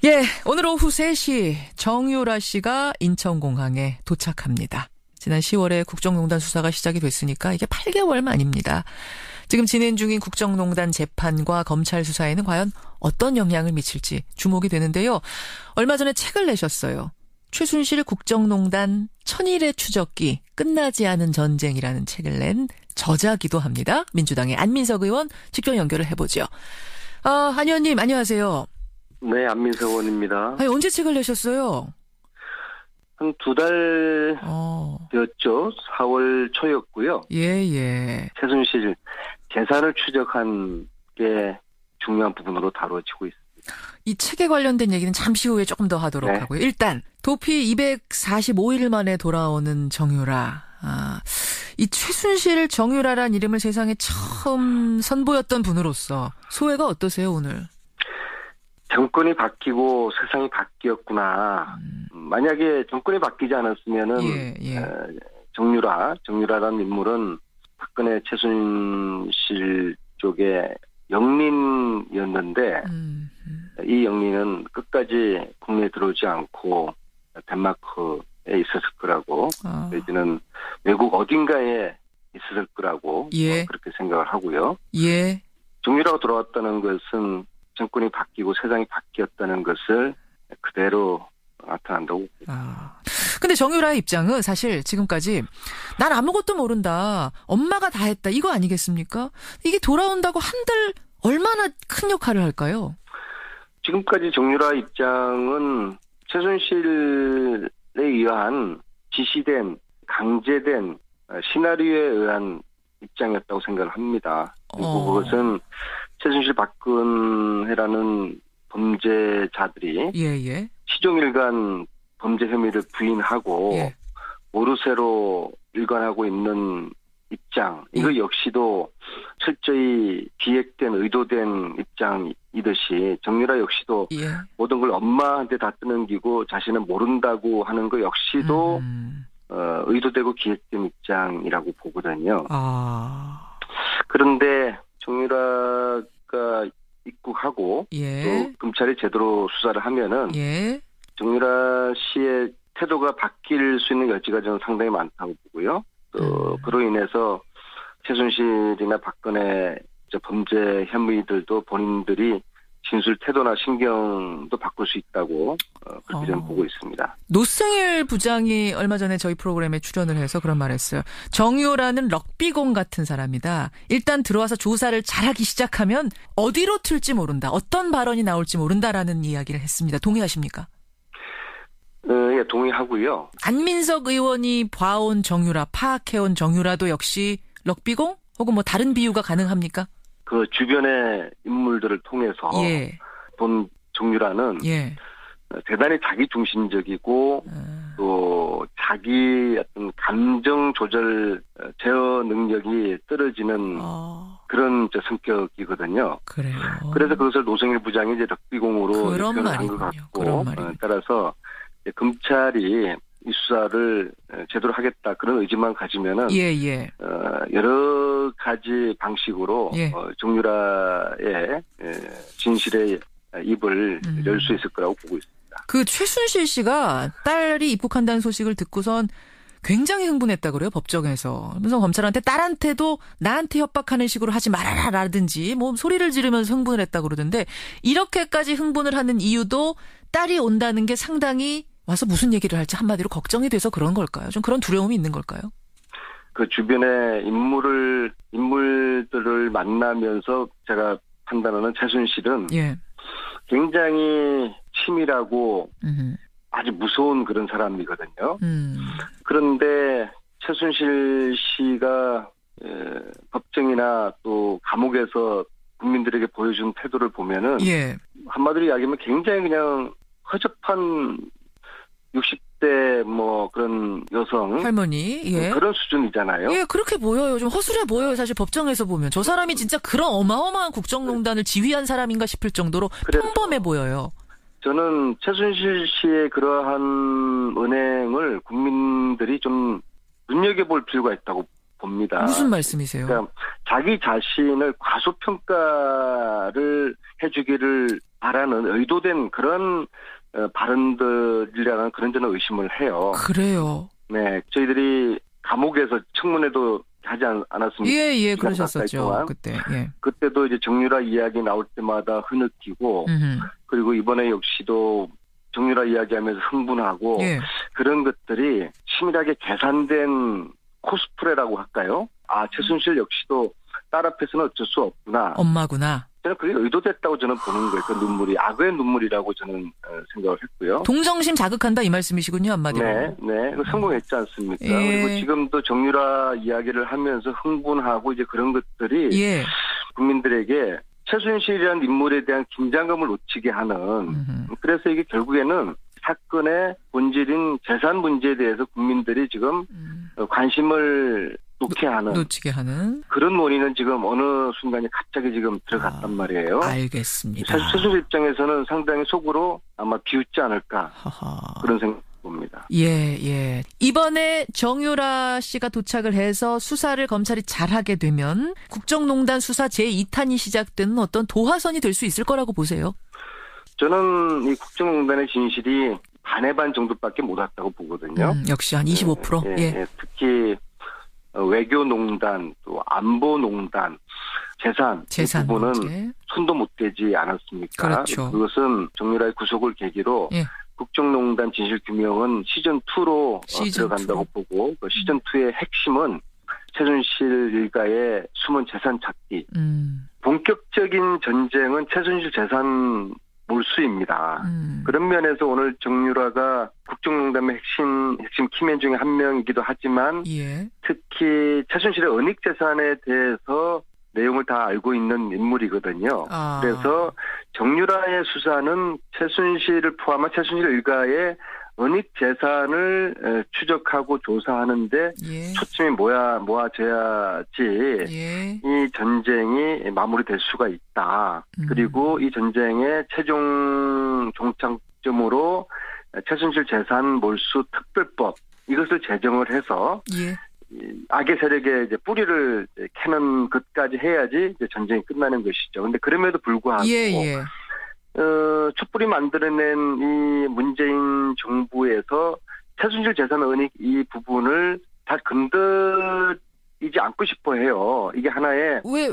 예, 오늘 오후 3시 정유라 씨가 인천공항에 도착합니다. 지난 10월에 국정농단 수사가 시작이 됐으니까 이게 8개월 만입니다. 지금 진행 중인 국정농단 재판과 검찰 수사에는 과연 어떤 영향을 미칠지 주목이 되는데요. 얼마 전에 책을 내셨어요. 최순실 국정농단 천일의 추적기 끝나지 않은 전쟁이라는 책을 낸 저자기도 합니다. 민주당의 안민석 의원 직접 연결을 해보죠. 안 의원님 안녕하세요. 네, 안민석 의원입니다. 아니, 언제 책을 내셨어요? 한 2달 되었죠. 4월 초였고요. 예. 최순실 재산을 추적한 게 중요한 부분으로 다뤄지고 있습니다. 이 책에 관련된 얘기는 잠시 후에 조금 더 하도록 하고요. 일단 도피 245일 만에 돌아오는 정유라. 이 최순실 정유라란 이름을 세상에 처음 선보였던 분으로서 소회가 어떠세요, 오늘? 정권이 바뀌고 세상이 바뀌었구나. 만약에 정권이 바뀌지 않았으면은 정유라라는 인물은 박근혜 최순실 쪽의 영린이었는데 이 영린은 끝까지 국내에 들어오지 않고 덴마크에 있었을 거라고 내지는 외국 어딘가에 있었을 거라고 그렇게 생각을 하고요. 정유라가 돌아왔다는 것은 정권이 바뀌고 세상이 바뀌었다는 것을 그대로 나타난다고. 근데 정유라의 입장은 사실 지금까지 난 아무것도 모른다. 엄마가 다 했다. 이거 아니겠습니까? 이게 돌아온다고 한들 얼마나 큰 역할을 할까요? 지금까지 정유라 입장은 최순실에 의한 지시된 강제된 시나리오에 의한 입장이었다고 생각을 합니다. 그리고 그것은 최순실 박근혜라는 범죄자들이 시종일관 범죄 혐의를 부인하고 모르쇠로 일관하고 있는 입장, 이거 역시도 철저히 기획된 의도된 입장이듯이 정유라 역시도 모든 걸 엄마한테 다 떠넘기고 자신은 모른다고 하는 거 역시도 의도되고 기획된 입장이라고 보거든요. 그런데 정유라가 입국하고 또 검찰이 제대로 수사를 하면은 정유라 씨의 태도가 바뀔 수 있는 여지가 저는 상당히 많다고 보고요. 또 그로 인해서 최순실이나 박근혜 범죄 혐의들도 본인들이 진술 태도나 신경도 바꿀 수 있다고 그렇게 저는 보고 있습니다. 노승일 부장이 얼마 전에 저희 프로그램에 출연을 해서 그런 말 했어요. 정유라는 럭비공 같은 사람이다. 일단 들어와서 조사를 잘하기 시작하면 어디로 튈지 모른다. 어떤 발언이 나올지 모른다라는 이야기를 했습니다. 동의하십니까? 예, 동의하고요. 안민석 의원이 봐온 정유라, 파악해온 정유라도 역시 럭비공? 혹은 뭐 다른 비유가 가능합니까? 그 주변의 인물들을 통해서 본 정유라는 대단히 자기중심적이고 또 자기 어떤 감정 조절 제어 능력이 떨어지는 그런 성격이거든요. 그래요. 그래서 그것을 노승일 부장이 이제 럭비공으로 표현한 것 같고 따라서 검찰이 이 수사를 제대로 하겠다 그런 의지만 가지면은 여러 가지 방식으로 정유라의 진실의 입을 열 수 있을 거라고 보고 있습니다. 그 최순실 씨가 딸이 입국한다는 소식을 듣고선 굉장히 흥분했다 그래요, 법정에서. 그래서 검찰한테 딸한테도 나한테 협박하는 식으로 하지 말아라라든지 뭐 소리를 지르면서 흥분을 했다 그러던데 이렇게까지 흥분을 하는 이유도 딸이 온다는 게 상당히 와서 무슨 얘기를 할지 한마디로 걱정이 돼서 그런 걸까요? 좀 그런 두려움이 있는 걸까요? 그 주변의 인물들을 만나면서 제가 판단하는 최순실은 굉장히 치밀하고 아주 무서운 그런 사람이거든요. 그런데 최순실 씨가 법정이나 또 감옥에서 국민들에게 보여준 태도를 보면은 한마디로 이야기하면 굉장히 그냥 허접한 60대 뭐 그런 여성 할머니 그런 수준이잖아요. 그렇게 보여요. 좀 허술해 보여요. 사실 법정에서 보면 저 사람이 진짜 그런 어마어마한 국정농단을 지휘한 사람인가 싶을 정도로 평범해 보여요. 저는 최순실 씨의 그러한 은행을 국민들이 좀 눈여겨볼 필요가 있다고 봅니다. 무슨 말씀이세요? 그러니까 자기 자신을 과소평가를 해주기를 바라는 의도된 그런 발언들이라는 그런 저는 의심을 해요. 그래요? 네, 저희들이 감옥에서 청문회도 하지 않았습니까? 예, 그러셨었죠. 그때. 예. 그때도 이제 정유라 이야기 나올 때마다 흐느끼고, 그리고 이번에 역시도 정유라 이야기하면서 흥분하고, 예. 그런 것들이 치밀하게 계산된 코스프레라고 할까요? 최순실 역시도 딸 앞에서는 어쩔 수 없구나. 엄마구나. 저는 그게 의도됐다고 저는 보는 거예요. 그 눈물이 악의 눈물이라고 저는 생각을 했고요. 동정심 자극한다 이 말씀이시군요, 한마디로. 네. 성공했지 않습니까? 예. 그리고 지금도 정유라 이야기를 하면서 흥분하고 이제 그런 것들이 예. 국민들에게 최순실이라는 인물에 대한 긴장감을 놓치게 하는. 그래서 이게 결국에는 사건의 본질인 재산 문제에 대해서 국민들이 지금 관심을 놓치게 하는 그런 논의는 지금 어느 순간에 갑자기 지금 들어갔단 말이에요. 알겠습니다. 사실 최순실 입장에서는 상당히 속으로 아마 비웃지 않을까 그런 생각 봅니다. 예. 이번에 정유라 씨가 도착을 해서 수사를 검찰이 잘하게 되면 국정농단 수사 제2탄이 시작되는 어떤 도화선이 될 수 있을 거라고 보세요? 저는 이 국정농단의 진실이 반의 반 정도밖에 못 왔다고 보거든요. 역시 한 25%? 예. 특히 외교농단, 또 안보농단, 재산 이 부분은 문제. 손도 못 대지 않았습니까? 그렇죠. 그것은 정유라의 구속을 계기로 국정농단 진실규명은 시즌2로 들어간다고 보고 그 시즌2의 핵심은 최순실 일가의 숨은 재산 찾기. 본격적인 전쟁은 최순실 재산 몰수입니다. 그런 면에서 오늘 정유라가 국정농단의 핵심 키맨 중에 한 명이기도 하지만 특히 최순실의 은닉 재산에 대해서 내용을 다 알고 있는 인물이거든요. 그래서 정유라의 수사는 최순실을 포함한 최순실 일가의 은닉 재산을 추적하고 조사하는데 초점이 모아져야지 이 전쟁이 마무리될 수가 있다. 그리고 이 전쟁의 최종 종착점으로 최순실 재산 몰수 특별법 이것을 제정을 해서 악의 세력의 이제 뿌리를 캐는 것까지 해야지 이제 전쟁이 끝나는 것이죠. 그런데 그럼에도 불구하고 촛불이 만들어낸 이 문재인 정부에서 최순실 재산 은닉 이 부분을 다 건드리지 않고 싶어 해요. 이게 하나의 왜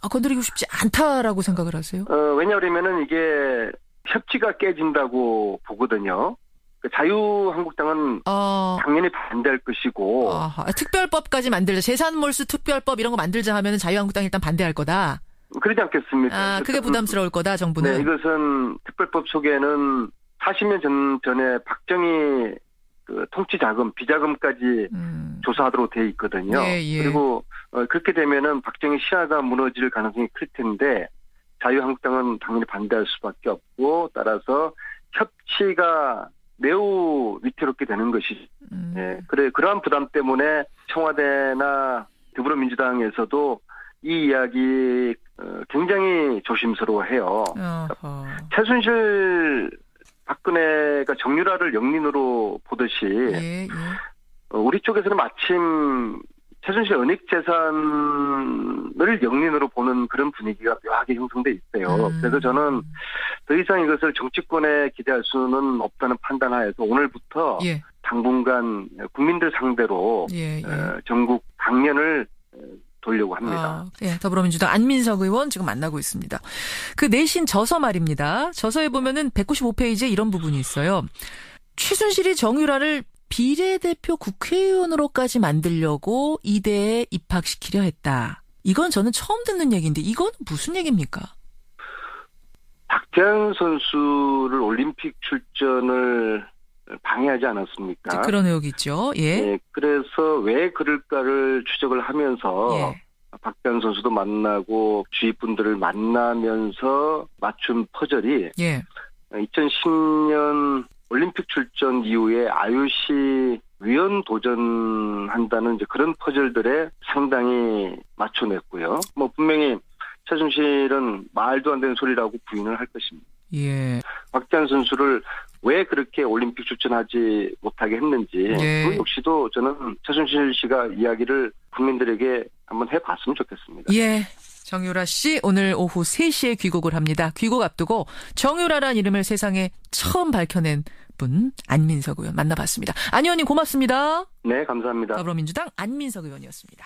건드리고 싶지 않다라고 생각을 하세요? 왜냐하면은 이게 협치가 깨진다고 보거든요. 자유한국당은 당연히 반대할 것이고. 특별법까지 만들자. 재산몰수 특별법 이런 거 만들자 하면은 자유한국당이 일단 반대할 거다. 그러지 않겠습니까? 그게 부담스러울 거다, 정부는. 네, 이것은 특별법 속에는 40년 전에 박정희 그 통치 자금, 비자금까지 조사하도록 돼 있거든요. 그리고 그렇게 되면은 박정희 시야가 무너질 가능성이 클 텐데 자유한국당은 당연히 반대할 수밖에 없고 따라서 협치가 매우 위태롭게 되는 것이죠. 그러한 부담 때문에 청와대나 더불어민주당에서도 이 이야기 굉장히 조심스러워해요. 최순실 박근혜가 정유라를 영린으로 보듯이 우리 쪽에서는 마침 최순실 은닉 재산을 영린으로 보는 그런 분위기가 묘하게 형성돼 있어요. 그래서 저는 더 이상 이것을 정치권에 기대할 수는 없다는 판단하에서 오늘부터 당분간 국민들 상대로 전국 강연을 돌려고 합니다. 더불어민주당 안민석 의원 지금 만나고 있습니다. 그 내신 저서 말입니다. 저서에 보면은 195페이지에 이런 부분이 있어요. 최순실이 정유라를 비례대표 국회의원으로까지 만들려고 이대에 입학시키려 했다. 이건 저는 처음 듣는 얘기인데 이건 무슨 얘기입니까? 박태환 선수를 올림픽 출전을 방해하지 않았습니까? 그런 의혹이 있죠. 그래서 왜 그럴까를 추적을 하면서 박태환 선수도 만나고 주위 분들을 만나면서 맞춘 퍼즐이 2010년 올림픽 출전 이후에 IOC 위원 도전한다는 이제 그런 퍼즐들에 상당히 맞춰냈고요. 분명히 최순실은 말도 안 되는 소리라고 부인을 할 것입니다. 박태환 선수를 왜 그렇게 올림픽 출전하지 못하게 했는지 그 역시도 저는 최순실 씨가 이야기를 국민들에게 한번 해봤으면 좋겠습니다. 예. 정유라 씨 오늘 오후 3시에 귀국을 합니다. 귀국 앞두고 정유라란 이름을 세상에 처음 밝혀낸 분 안민석 의원 만나봤습니다. 안 의원님 고맙습니다. 네, 감사합니다. 더불어민주당 안민석 의원이었습니다.